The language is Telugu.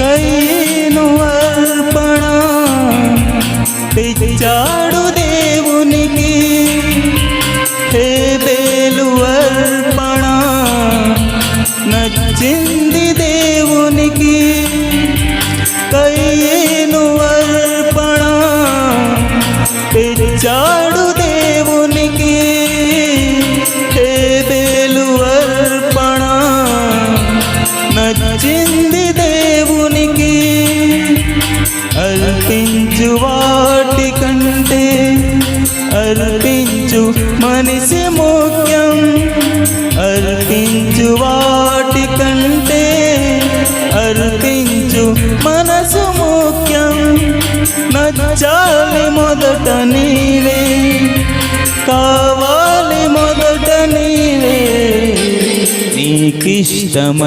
కయ్యను అర్పణ తెచ్చాడు దేవునికి, హేబేలు అర్పణ నచ్చింది దేవునికి. కయ్యను అర్పణ తెచ్చాడు దేవునికి, హేబేలు అర్పణ నచ్చింది దేవునికి. అర్పించు వాటి కంటే అర్పించు మనిషి ముఖ్యం. అర్పించు వాటి కంటే అర్పించు మనసు ముఖ్యం. నచ్చాలి మొదట నీవే, కావాలి మొదట నీవే, నీకిష్టమైనది.